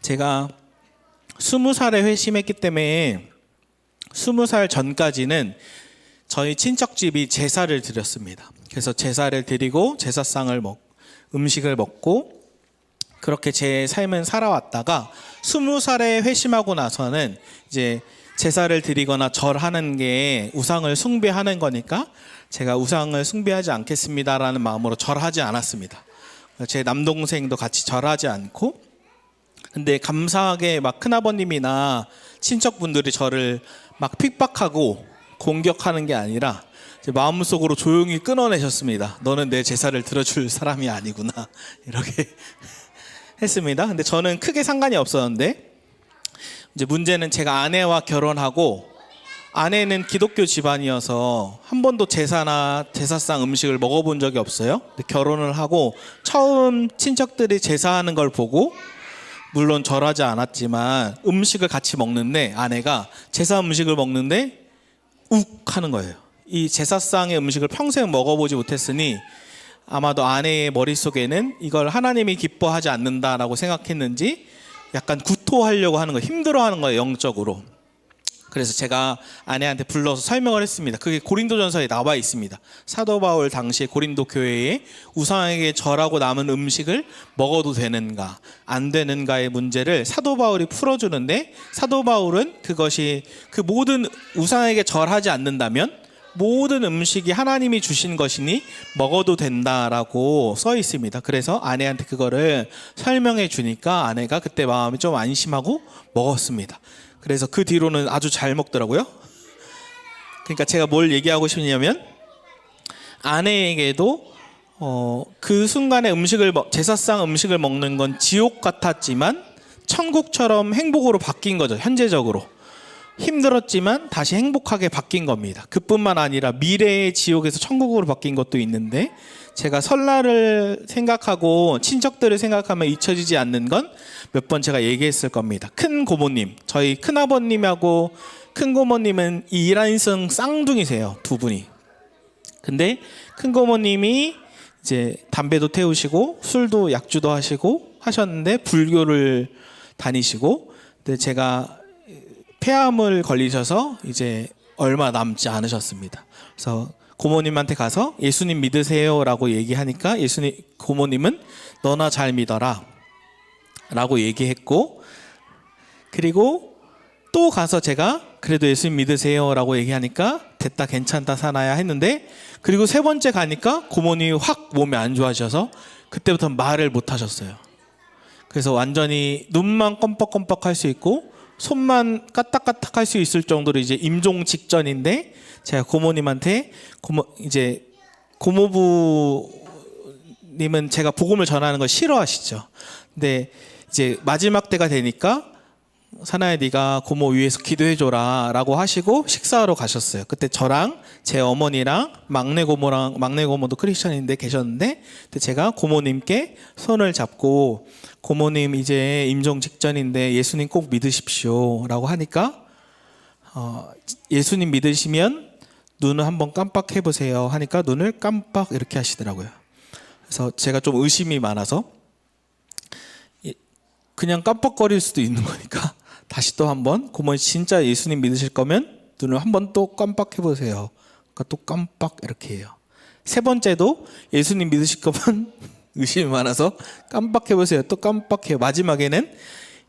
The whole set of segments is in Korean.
제가 20살에 회심했기 때문에 20살 전까지는 저희 친척집이 제사를 드렸습니다. 그래서 제사를 드리고 제사상을 음식을 먹고 그렇게 제 삶은 살아왔다가 20살에 회심하고 나서는 이제 제사를 드리거나 절하는 게 우상을 숭배하는 거니까 제가 우상을 숭배하지 않겠습니다라는 마음으로 절하지 않았습니다. 제 남동생도 같이 절하지 않고, 근데 감사하게 막 큰아버님이나 친척분들이 저를 막 핍박하고 공격하는 게 아니라 제 마음속으로 조용히 끊어내셨습니다. 너는 내 제사를 들어줄 사람이 아니구나, 이렇게 했습니다. 근데 저는 크게 상관이 없었는데, 이제 문제는 제가 아내와 결혼하고 아내는 기독교 집안이어서 한 번도 제사나 제사상 음식을 먹어본 적이 없어요. 근데 결혼을 하고 처음 친척들이 제사하는 걸 보고, 물론 절하지 않았지만 음식을 같이 먹는데 아내가 제사 음식을 먹는데 욱 하는 거예요. 이 제사상의 음식을 평생 먹어보지 못했으니 아마도 아내의 머릿속에는 이걸 하나님이 기뻐하지 않는다라고 생각했는지 약간 구토하려고 하는 거예요. 힘들어하는 거예요, 영적으로. 그래서 제가 아내한테 불러서 설명을 했습니다. 그게 고린도전서에 나와 있습니다. 사도 바울 당시에 고린도 교회에 우상에게 절하고 남은 음식을 먹어도 되는가 안 되는가의 문제를 사도 바울이 풀어주는데, 사도 바울은 그것이 그 모든 우상에게 절하지 않는다면 모든 음식이 하나님이 주신 것이니 먹어도 된다라고 써 있습니다. 그래서 아내한테 그거를 설명해 주니까 아내가 그때 마음이 좀 안심하고 먹었습니다. 그래서 그 뒤로는 아주 잘 먹더라고요. 그러니까 제가 뭘 얘기하고 싶냐면, 아내에게도 그 순간에 제사상 음식을 먹는 건 지옥 같았지만 천국처럼 행복으로 바뀐 거죠. 현재적으로 힘들었지만 다시 행복하게 바뀐 겁니다. 그뿐만 아니라 미래의 지옥에서 천국으로 바뀐 것도 있는데, 제가 설날을 생각하고 친척들을 생각하면 잊혀지지 않는 건 몇 번 제가 얘기했을 겁니다. 큰 고모님, 저희 큰아버님하고 큰 고모님은 이란성 쌍둥이세요, 두 분이. 근데 큰 고모님이 이제 담배도 태우시고 술도 약주도 하시고 하셨는데 불교를 다니시고, 근데 제가 폐암을 걸리셔서 이제 얼마 남지 않으셨습니다. 그래서 고모님한테 가서 예수님 믿으세요라고 얘기하니까 고모님은 너나 잘 믿어라 라고 얘기했고, 그리고 또 가서 제가 그래도 예수님 믿으세요라고 얘기하니까 됐다, 괜찮다, 사나야 했는데, 그리고 세 번째 가니까 고모님이 확 몸이 안 좋아지셔서 그때부터 말을 못 하셨어요. 그래서 완전히 눈만 껌뻑껌뻑 할 수 있고 손만 까딱까딱 할 수 있을 정도로 이제 임종 직전인데, 제가 고모님한테 고모부님은 제가 복음을 전하는 걸 싫어하시죠. 근데 이제 마지막 때가 되니까 사나야 네가 고모 위해서 기도해줘라 라고 하시고 식사하러 가셨어요. 그때 저랑 제 어머니랑 막내 고모도 크리스천인데 계셨는데, 그때 제가 고모님께 손을 잡고 고모님 이제 임종 직전인데 예수님 꼭 믿으십시오 라고 하니까 예수님 믿으시면 눈을 한번 깜빡해 보세요 하니까 눈을 깜빡 이렇게 하시더라고요. 그래서 제가 좀 의심이 많아서 그냥 깜빡거릴 수도 있는 거니까 다시 또 한번, 고모님 진짜 예수님 믿으실 거면 눈을 한번 또 깜빡해 보세요. 그러니까 또 깜빡 이렇게 해요. 세 번째도 예수님 믿으실 거면 의심이 많아서 깜빡해 보세요. 또 깜빡해요. 마지막에는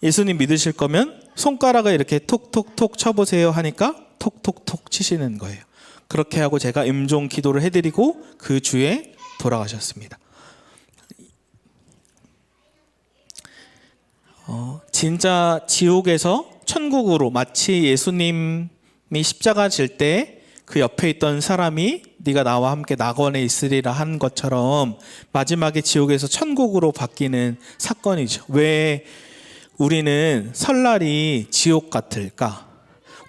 예수님 믿으실 거면 손가락을 이렇게 톡톡톡 쳐보세요 하니까 톡톡톡 치시는 거예요. 그렇게 하고 제가 임종 기도를 해드리고 그 주에 돌아가셨습니다. 진짜 지옥에서 천국으로, 마치 예수님이 십자가 질 때 그 옆에 있던 사람이 네가 나와 함께 낙원에 있으리라 한 것처럼 마지막에 지옥에서 천국으로 바뀌는 사건이죠. 왜 우리는 설날이 지옥 같을까?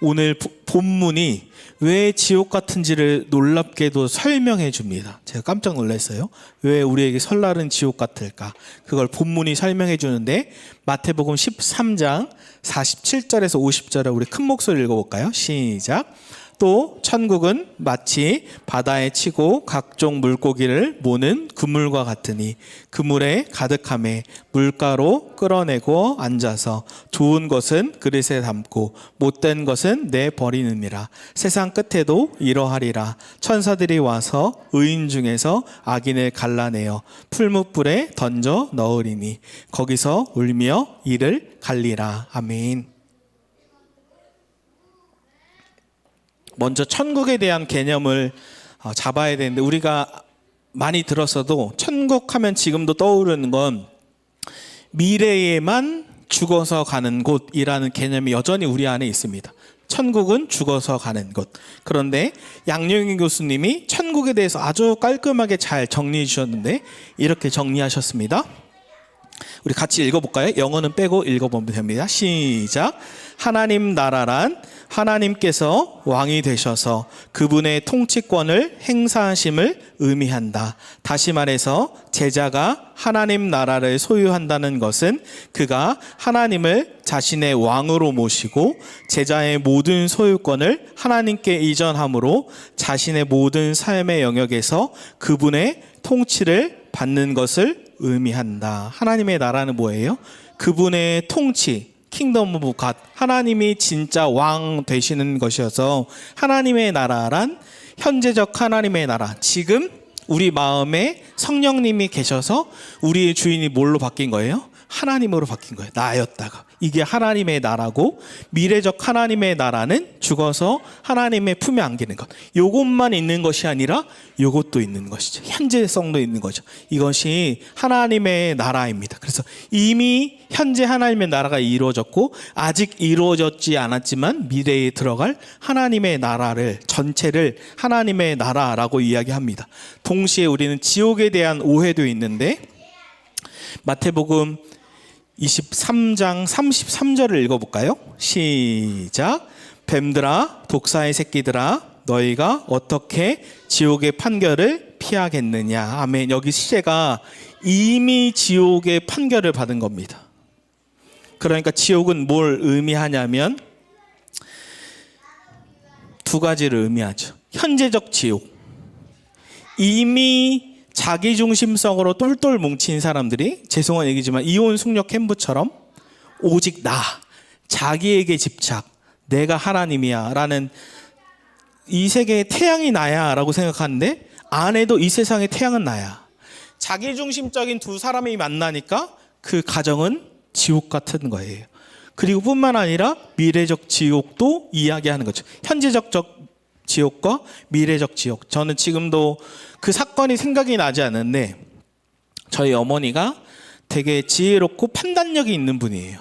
오늘 본문이 왜 지옥 같은지를 놀랍게도 설명해 줍니다. 제가 깜짝 놀랐어요. 왜 우리에게 설날은 지옥 같을까? 그걸 본문이 설명해 주는데, 마태복음 13장 47절에서 50절을 우리 큰 목소리로 읽어볼까요? 시작. 또 천국은 마치 바다에 치고 각종 물고기를 모는 그물과 같으니 그물에 가득함에 물가로 끌어내고 앉아서 좋은 것은 그릇에 담고 못된 것은 내버리느니라. 세상 끝에도 이러하리라. 천사들이 와서 의인 중에서 악인을 갈라내어 풀무불에 던져 넣으리니 거기서 울며 이를 갈리라. 아멘. 먼저 천국에 대한 개념을 잡아야 되는데, 우리가 많이 들었어도 천국 하면 지금도 떠오르는 건 미래에만 죽어서 가는 곳이라는 개념이 여전히 우리 안에 있습니다. 천국은 죽어서 가는 곳. 그런데 양용희 교수님이 천국에 대해서 아주 깔끔하게 잘 정리해 주셨는데 이렇게 정리하셨습니다. 우리 같이 읽어볼까요? 영어는 빼고 읽어보면 됩니다. 시작. 하나님 나라란 하나님께서 왕이 되셔서 그분의 통치권을 행사하심을 의미한다. 다시 말해서 제자가 하나님 나라를 소유한다는 것은 그가 하나님을 자신의 왕으로 모시고 제자의 모든 소유권을 하나님께 이전함으로 자신의 모든 삶의 영역에서 그분의 통치를 받는 것을 의미한다. 하나님의 나라는 뭐예요? 그분의 통치, 킹덤 오브 갓, 하나님이 진짜 왕 되시는 것이어서 하나님의 나라란 현재적 하나님의 나라, 지금 우리 마음에 성령님이 계셔서 우리의 주인이 뭘로 바뀐 거예요? 하나님으로 바뀐 거예요. 나였다가. 이게 하나님의 나라고, 미래적 하나님의 나라는 죽어서 하나님의 품에 안기는 것. 요것만 있는 것이 아니라 요것도 있는 것이죠. 현재성도 있는 거죠. 이것이 하나님의 나라입니다. 그래서 이미 현재 하나님의 나라가 이루어졌고 아직 이루어졌지 않았지만 미래에 들어갈 하나님의 나라를 전체를 하나님의 나라라고 이야기합니다. 동시에 우리는 지옥에 대한 오해도 있는데, 마태복음 23장 33절을 읽어볼까요? 시작. 뱀들아 독사의 새끼들아 너희가 어떻게 지옥의 판결을 피하겠느냐. 아멘. 여기 시제가 이미 지옥의 판결을 받은 겁니다. 그러니까 지옥은 뭘 의미하냐면 두 가지를 의미하죠. 현재적 지옥, 이미 자기중심성으로 똘똘 뭉친 사람들이, 죄송한 얘기지만 이혼 숙녀 캠프처럼 오직 나, 자기에게 집착, 내가 하나님이야 라는, 이 세계의 태양이 나야 라고 생각하는데 안에도 이 세상의 태양은 나야. 자기중심적인 두 사람이 만나니까 그 가정은 지옥 같은 거예요. 그리고 뿐만 아니라 미래적 지옥도 이야기하는 거죠. 현재적 지옥과 미래적 지옥. 저는 지금도 그 사건이 생각이 나지 않는데 저희 어머니가 되게 지혜롭고 판단력이 있는 분이에요.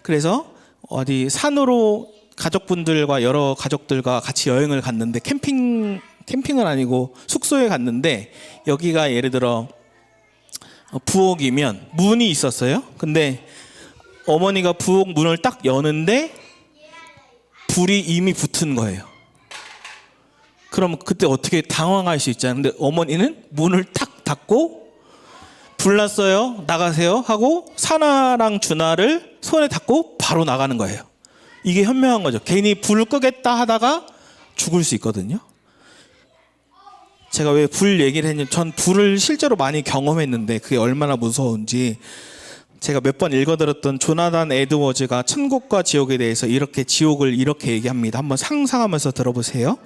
그래서 어디 산으로 가족분들과 여러 가족들과 같이 여행을 갔는데, 캠핑은 아니고 숙소에 갔는데, 여기가 예를 들어 부엌이면 문이 있었어요. 근데 어머니가 부엌 문을 딱 여는데 불이 이미 붙은 거예요. 그럼 그때 어떻게 당황할 수 있잖아요. 근데 어머니는 문을 탁 닫고 불났어요, 나가세요 하고 사나랑 주나를 손에 닫고 바로 나가는 거예요. 이게 현명한 거죠. 괜히 불 끄겠다 하다가 죽을 수 있거든요. 제가 왜 불 얘기를 했냐면, 전 불을 실제로 많이 경험했는데 그게 얼마나 무서운지. 제가 몇 번 읽어들었던 조나단 에드워즈가 천국과 지옥에 대해서 이렇게, 지옥을 이렇게 얘기합니다. 한번 상상하면서 들어보세요.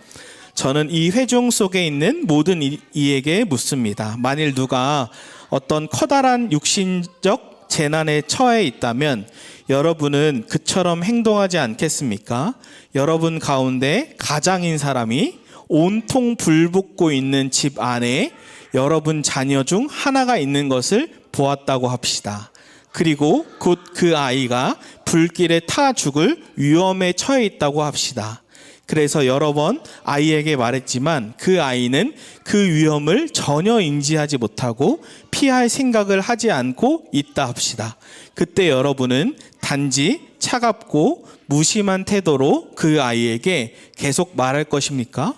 저는 이 회중 속에 있는 모든 이에게 묻습니다. 만일 누가 어떤 커다란 육신적 재난에 처해 있다면 여러분은 그처럼 행동하지 않겠습니까? 여러분 가운데 가장인 사람이 온통 불붙고 있는 집 안에 여러분 자녀 중 하나가 있는 것을 보았다고 합시다. 그리고 곧 그 아이가 불길에 타 죽을 위험에 처해 있다고 합시다. 그래서 여러 번 아이에게 말했지만 그 아이는 그 위험을 전혀 인지하지 못하고 피할 생각을 하지 않고 있다 합시다. 그때 여러분은 단지 차갑고 무심한 태도로 그 아이에게 계속 말할 것입니까?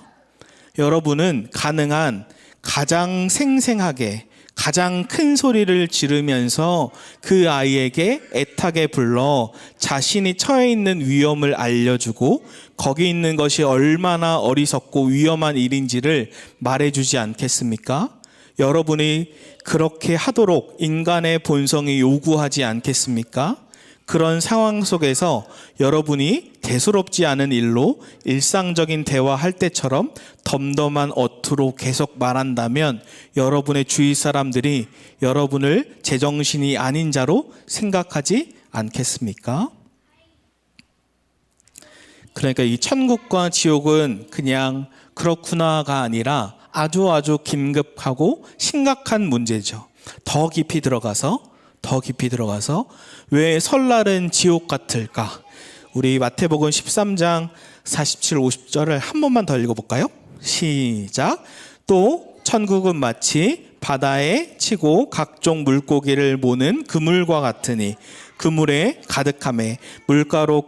여러분은 가능한 가장 생생하게, 가장 큰 소리를 지르면서 그 아이에게 애타게 불러 자신이 처해 있는 위험을 알려주고 거기 있는 것이 얼마나 어리석고 위험한 일인지를 말해주지 않겠습니까? 여러분이 그렇게 하도록 인간의 본성이 요구하지 않겠습니까? 그런 상황 속에서 여러분이 대수롭지 않은 일로 일상적인 대화할 때처럼 덤덤한 어투로 계속 말한다면 여러분의 주위 사람들이 여러분을 제정신이 아닌 자로 생각하지 않겠습니까? 그러니까 이 천국과 지옥은 그냥 그렇구나가 아니라 아주 긴급하고 심각한 문제죠. 더 깊이 들어가서 왜 설날은 지옥 같을까? 우리 마태복음 13장 47, 50절을 한 번만 더 읽어볼까요? 시작. 또 천국은 마치 바다에 치고 각종 물고기를 모는 그물과 같으니 그물에 가득함에 물가로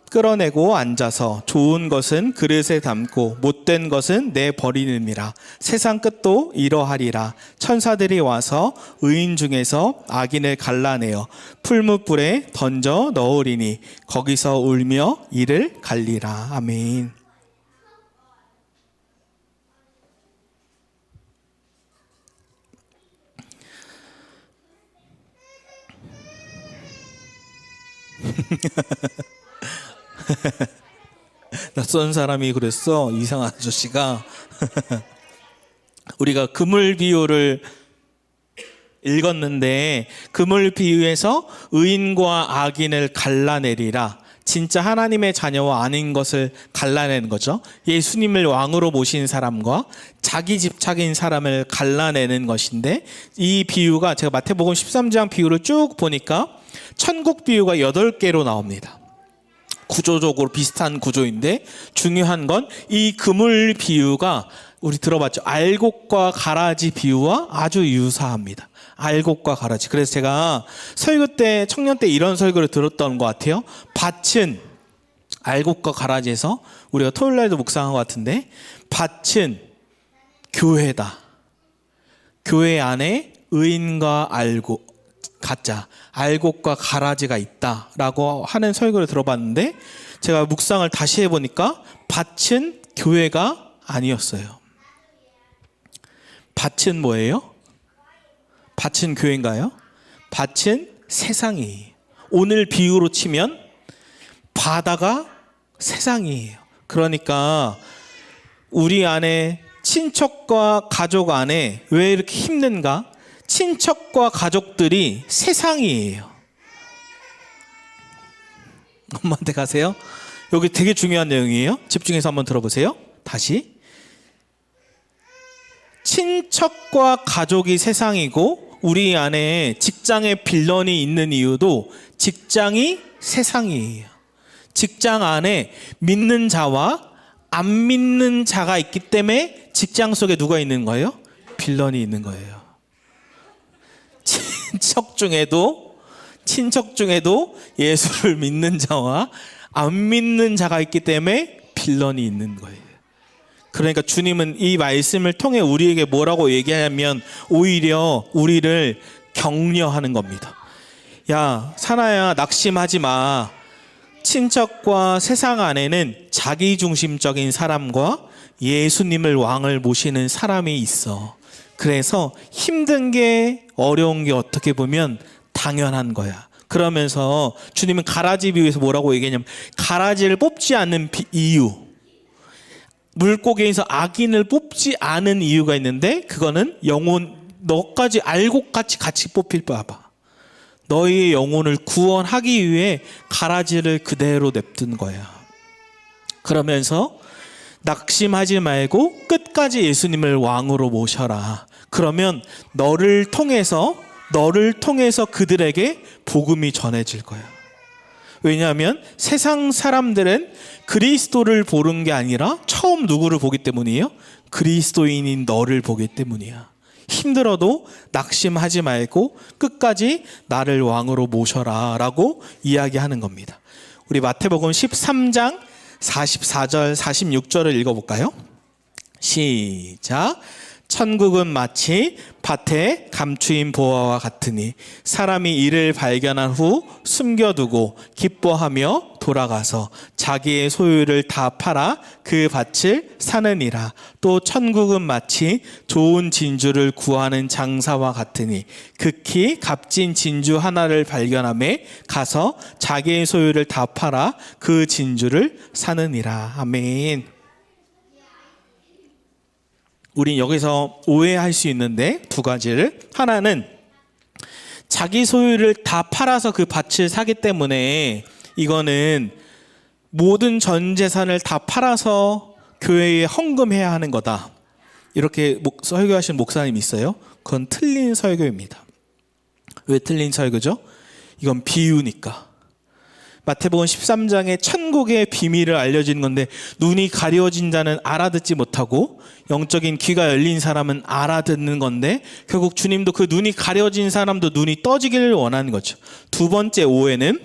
끌어내고 앉아서 좋은 것은 그릇에 담고 못된 것은 내버리느니라. 세상 끝도 이러하리라. 천사들이 와서 의인 중에서 악인을 갈라내어 풀무불에 던져 넣으리니 거기서 울며 이를 갈리라. 아멘. 낯선 사람이 그랬어. 이상한 아저씨가. 우리가 그물 비유를 읽었는데 그물 비유에서 의인과 악인을 갈라내리라. 진짜 하나님의 자녀와 아닌 것을 갈라내는 거죠. 예수님을 왕으로 모신 사람과 자기 집착인 사람을 갈라내는 것인데, 이 비유가 제가 마태복음 13장 비유를 쭉 보니까 천국 비유가 8개로 나옵니다. 구조적으로 비슷한 구조인데 중요한 건 이 그물 비유가 우리 들어봤죠. 알곡과 가라지 비유와 아주 유사합니다. 알곡과 가라지. 그래서 제가 설교 때, 청년 때 이런 설교를 들었던 것 같아요. 밭은 알곡과 가라지에서 우리가 토요일 날도 묵상한 것 같은데, 밭은 교회다. 교회 안에 의인과 가짜, 알곡과 가라지가 있다라고 하는 설교를 들어봤는데, 제가 묵상을 다시 해보니까 밭은 교회가 아니었어요. 밭은 뭐예요? 밭은 교회인가요? 밭은 세상이에요. 오늘 비유로 치면 바다가 세상이에요. 그러니까 우리 안에 친척과 가족 안에 왜 이렇게 힘든가? 친척과 가족들이 세상이에요. 엄마한테 가세요. 여기 되게 중요한 내용이에요. 집중해서 한번 들어보세요. 다시. 친척과 가족이 세상이고 우리 안에 직장에 빌런이 있는 이유도 직장이 세상이에요. 직장 안에 믿는 자와 안 믿는 자가 있기 때문에 직장 속에 누가 있는 거예요? 빌런이 있는 거예요. 친척 중에도 예수를 믿는 자와 안 믿는 자가 있기 때문에 빌런이 있는 거예요. 그러니까 주님은 이 말씀을 통해 우리에게 뭐라고 얘기하냐면 오히려 우리를 격려하는 겁니다. 야, 사나야, 낙심하지 마. 친척과 세상 안에는 자기중심적인 사람과 예수님을 왕을 모시는 사람이 있어. 그래서 힘든 게, 어려운 게 어떻게 보면 당연한 거야. 그러면서 주님은 가라지 비유에서 뭐라고 얘기하냐면, 가라지를 뽑지 않는 이유, 물고기에서 악인을 뽑지 않은 이유가 있는데, 그거는 너까지 알곡같이 같이 뽑힐 봐봐. 너희의 영혼을 구원하기 위해 가라지를 그대로 냅둔 거야. 그러면서 낙심하지 말고 끝까지 예수님을 왕으로 모셔라. 그러면 너를 통해서 그들에게 복음이 전해질 거야. 왜냐하면 세상 사람들은 그리스도를 보는 게 아니라 처음 누구를 보기 때문이에요? 그리스도인인 너를 보기 때문이야. 힘들어도 낙심하지 말고 끝까지 나를 왕으로 모셔라 라고 이야기하는 겁니다. 우리 마태복음 13장 44절 46절을 읽어볼까요? 시작. 천국은 마치 밭에 감추인 보화와 같으니 사람이 이를 발견한 후 숨겨두고 기뻐하며 돌아가서 자기의 소유를 다 팔아 그 밭을 사느니라. 또 천국은 마치 좋은 진주를 구하는 장사와 같으니 극히 값진 진주 하나를 발견하며 가서 자기의 소유를 다 팔아 그 진주를 사느니라. 아멘. 우린 여기서 오해할 수 있는데 두 가지를. 하나는 자기 소유를 다 팔아서 그 밭을 사기 때문에 이거는 모든 전 재산을 다 팔아서 교회에 헌금해야 하는 거다. 이렇게 설교하신 목사님이 있어요. 그건 틀린 설교입니다. 왜 틀린 설교죠? 이건 비유니까. 마태복음 13장에 천국의 비밀을 알려주는 건데 눈이 가려진 자는 알아듣지 못하고 영적인 귀가 열린 사람은 알아듣는 건데 결국 주님도 그 눈이 가려진 사람도 눈이 떠지기를 원하는 거죠. 두 번째 오해는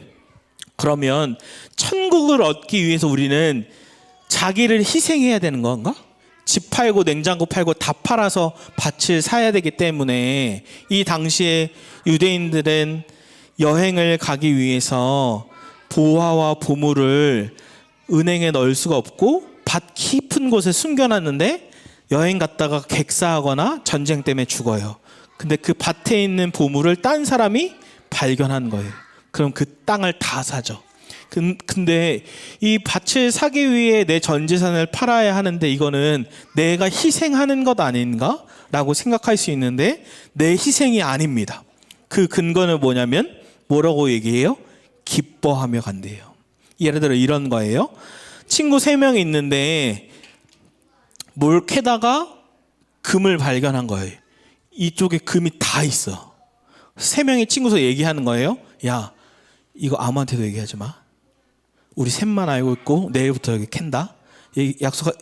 그러면 천국을 얻기 위해서 우리는 자기를 희생해야 되는 건가? 집 팔고 냉장고 팔고 다 팔아서 밭을 사야 되기 때문에 이 당시에 유대인들은 여행을 가기 위해서 보화와 보물을 은행에 넣을 수가 없고 밭 깊은 곳에 숨겨놨는데 여행 갔다가 객사하거나 전쟁 때문에 죽어요. 근데 그 밭에 있는 보물을 딴 사람이 발견한 거예요. 그럼 그 땅을 다 사죠. 근데 이 밭을 사기 위해 내 전 재산을 팔아야 하는데 이거는 내가 희생하는 것 아닌가? 라고 생각할 수 있는데 내 희생이 아닙니다. 그 근거는 뭐냐면 뭐라고 얘기해요? 기뻐하며 간대요. 예를 들어 이런 거예요. 친구 3명이 있는데 뭘 캐다가 금을 발견한 거예요. 이쪽에 금이 다 있어. 3명이 친구서 얘기하는 거예요. 야, 이거 아무한테도 얘기하지 마. 우리 셋만 알고 있고 내일부터 여기 캔다. 약속.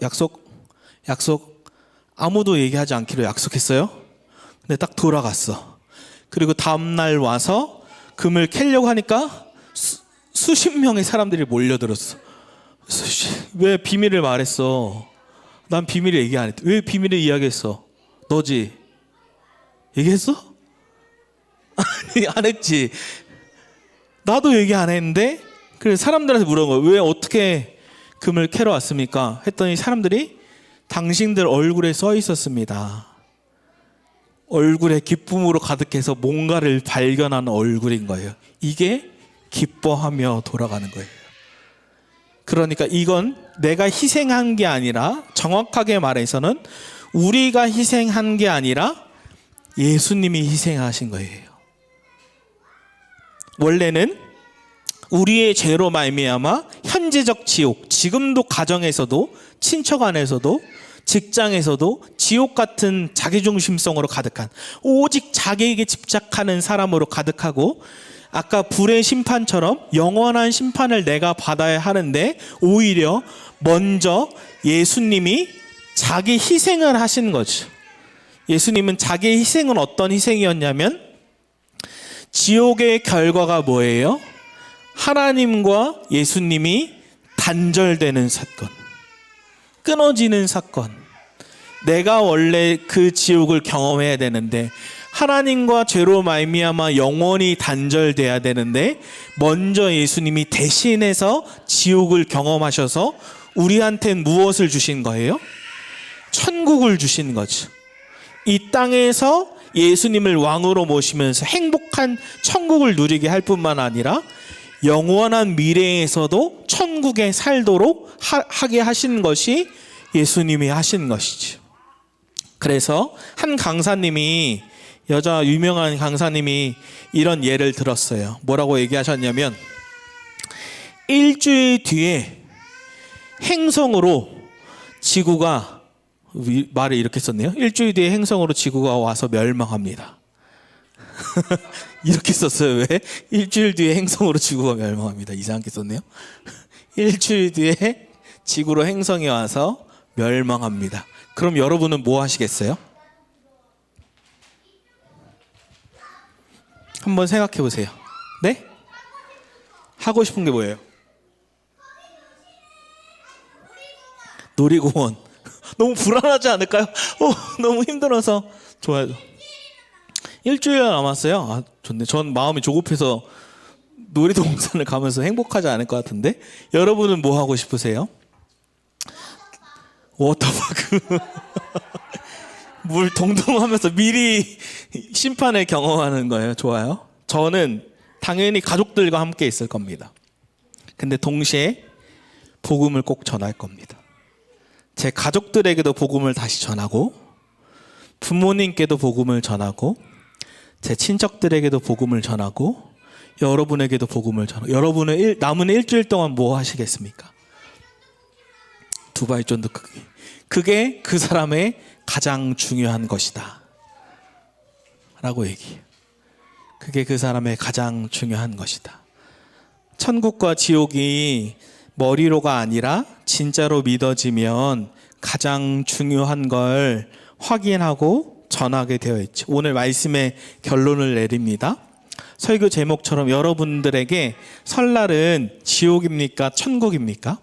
아무도 얘기하지 않기로 약속했어요. 근데 딱 돌아갔어. 그리고 다음날 와서 금을 캐려고 하니까 수십 명의 사람들이 몰려들었어. 왜 비밀을 말했어? 난 비밀을 얘기 안 했대. 왜 비밀을 이야기했어? 너지? 얘기했어? 아니, 안 했지. 나도 얘기 안 했는데 그래서 사람들한테 물어본 거예요. 왜 어떻게 금을 캐러 왔습니까? 했더니 사람들이 당신들 얼굴에 써 있었습니다. 얼굴에 기쁨으로 가득해서 뭔가를 발견한 얼굴인 거예요. 이게 기뻐하며 돌아가는 거예요. 그러니까 이건 내가 희생한 게 아니라 정확하게 말해서는 우리가 희생한 게 아니라 예수님이 희생하신 거예요. 원래는 우리의 죄로 말미암아 현재적 지옥, 지금도 가정에서도 친척 안에서도 직장에서도 지옥 같은 자기중심성으로 가득한 오직 자기에게 집착하는 사람으로 가득하고 아까 불의 심판처럼 영원한 심판을 내가 받아야 하는데 오히려 먼저 예수님이 자기 희생을 하신 거죠. 예수님은 자기의 희생은 어떤 희생이었냐면 지옥의 결과가 뭐예요? 하나님과 예수님이 단절되는 사건, 끊어지는 사건. 내가 원래 그 지옥을 경험해야 되는데 하나님과 죄로 말미암아 영원히 단절돼야 되는데 먼저 예수님이 대신해서 지옥을 경험하셔서 우리한테는 무엇을 주신 거예요? 천국을 주신 거죠. 이 땅에서 예수님을 왕으로 모시면서 행복한 천국을 누리게 할 뿐만 아니라 영원한 미래에서도 천국에 살도록 하게 하신 것이 예수님이 하신 것이죠. 그래서 한 강사님이 여자 유명한 강사님이 이런 예를 들었어요. 뭐라고 얘기하셨냐면 일주일 뒤에 행성으로 지구가 말을 이렇게 썼네요. 일주일 뒤에 행성으로 지구가 와서 멸망합니다. 이렇게 썼어요. 왜? 일주일 뒤에 행성으로 지구가 멸망합니다. 이상하게 썼네요. 일주일 뒤에 지구로 행성이 와서 멸망합니다. 그럼 여러분은 뭐 하시겠어요? 한번 생각해 보세요. 네? 하고 싶은 게 뭐예요? 놀이공원. 너무 불안하지 않을까요? 너무 힘들어서. 좋아요. 일주일 남았어요. 아, 좋네. 전 마음이 조급해서 놀이동산을 가면서 행복하지 않을 것 같은데. 여러분은 뭐 하고 싶으세요? 워터파크. 물 동동하면서 미리 심판을 경험하는 거예요. 좋아요. 저는 당연히 가족들과 함께 있을 겁니다. 근데 동시에 복음을 꼭 전할 겁니다. 제 가족들에게도 복음을 다시 전하고, 부모님께도 복음을 전하고, 제 친척들에게도 복음을 전하고, 여러분에게도 복음을 전하고. 여러분은 남은 일주일 동안 뭐 하시겠습니까? 두바이 쫀득 크기. 그게 그 사람의 가장 중요한 것이다 라고 얘기해요. 그게 그 사람의 가장 중요한 것이다. 천국과 지옥이 머리로가 아니라 진짜로 믿어지면 가장 중요한 걸 확인하고 전하게 되어 있죠. 오늘 말씀의 결론을 내립니다. 설교 제목처럼 여러분들에게 설날은 지옥입니까? 천국입니까?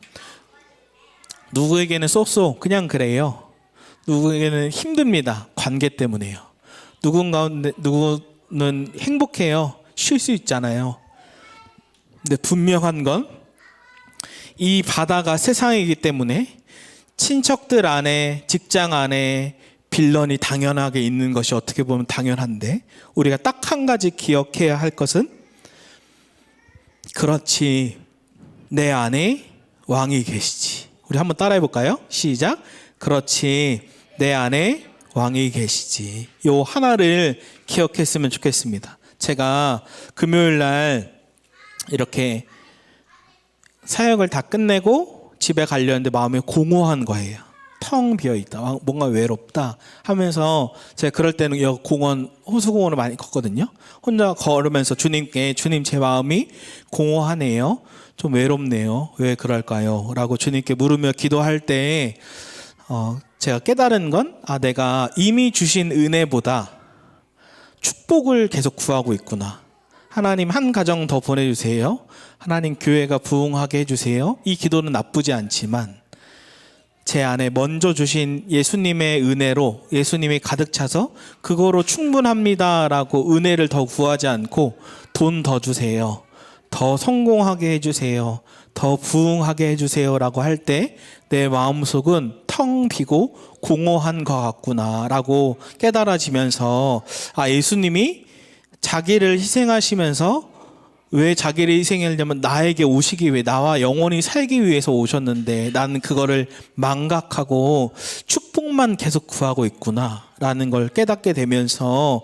누구에게는 쏘쏘 그냥 그래요. 누구에게는 힘듭니다. 관계 때문에요. 누구는 행복해요. 쉴 수 있잖아요. 근데 분명한 건 이 바다가 세상이기 때문에 친척들 안에, 직장 안에 빌런이 당연하게 있는 것이 어떻게 보면 당연한데, 우리가 딱 한 가지 기억해야 할 것은, 그렇지, 내 안에 왕이 계시지. 우리 한번 따라해 볼까요? 시작. 그렇지, 내 안에 왕이 계시지. 요 하나를 기억했으면 좋겠습니다. 제가 금요일 날 이렇게 사역을 다 끝내고 집에 가려는데 마음이 공허한 거예요. 텅 비어있다, 뭔가 외롭다 하면서, 제가 그럴 때는 여기 공원, 호수공원을 많이 걷거든요. 혼자 걸으면서 주님께, 주님 제 마음이 공허하네요, 좀 외롭네요, 왜 그럴까요? 라고 주님께 물으며 기도할 때 제가 깨달은 건, 내가 이미 주신 은혜보다 축복을 계속 구하고 있구나. 하나님 한 가정 더 보내주세요. 하나님 교회가 부흥하게 해주세요. 이 기도는 나쁘지 않지만 제 안에 먼저 주신 예수님의 은혜로, 예수님이 가득 차서 그거로 충분합니다라고 은혜를 더 구하지 않고, 돈 더 주세요, 더 성공하게 해주세요, 더 부흥하게 해주세요 라고 할 때 내 마음속은 텅 비고 공허한 것 같구나 라고 깨달아지면서, 예수님이 자기를 희생하시면서, 왜 자기를 희생하려면 나에게 오시기 위해, 나와 영원히 살기 위해서 오셨는데 나는 그거를 망각하고 축복만 계속 구하고 있구나 라는 걸 깨닫게 되면서,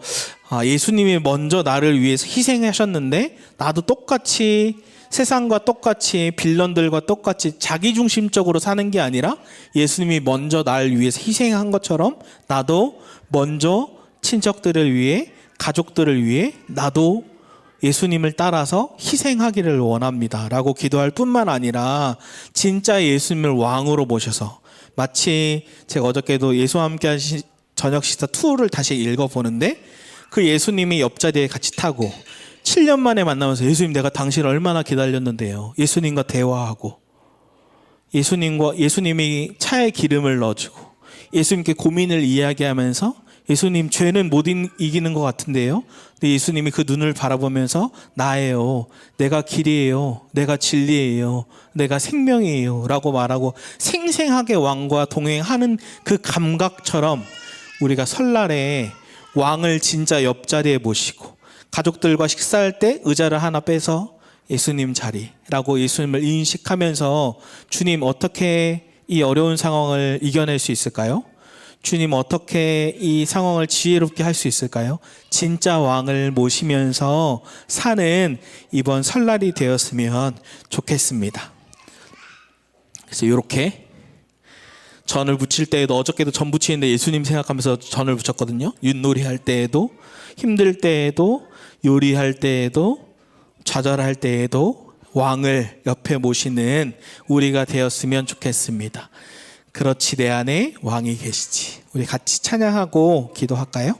예수님이 먼저 나를 위해서 희생하셨는데 나도 똑같이, 세상과 똑같이, 빌런들과 똑같이 자기중심적으로 사는 게 아니라 예수님이 먼저 나를 위해서 희생한 것처럼 나도 먼저 친척들을 위해, 가족들을 위해 나도 예수님을 따라서 희생하기를 원합니다 라고 기도할 뿐만 아니라, 진짜 예수님을 왕으로 모셔서, 마치 제가 어저께도 예수와 함께 하신 저녁 식사 2를 다시 읽어보는데, 그 예수님이 옆자리에 같이 타고 7년 만에 만나면서, 예수님 내가 당신을 얼마나 기다렸는데요. 예수님과 대화하고, 예수님이 차에 기름을 넣어주고, 예수님께 고민을 이야기하면서, 예수님 죄는 못 이기는 것 같은데요. 근데 예수님이 그 눈을 바라보면서, 나예요, 내가 길이에요, 내가 진리예요, 내가 생명이에요 라고 말하고 생생하게 왕과 동행하는 그 감각처럼, 우리가 설날에 왕을 진짜 옆자리에 모시고, 가족들과 식사할 때 의자를 하나 빼서 예수님 자리라고 예수님을 인식하면서, 주님 어떻게 이 어려운 상황을 이겨낼 수 있을까요? 주님 어떻게 이 상황을 지혜롭게 할 수 있을까요? 진짜 왕을 모시면서 사는 이번 설날이 되었으면 좋겠습니다. 그래서 이렇게 전을 부칠 때에도, 어저께도 전 부치는데 예수님 생각하면서 전을 부쳤거든요. 윷놀이 할 때에도, 힘들 때에도, 요리할 때에도, 좌절할 때에도 왕을 옆에 모시는 우리가 되었으면 좋겠습니다. 그렇지, 내 안에 왕이 계시지. 우리 같이 찬양하고 기도할까요?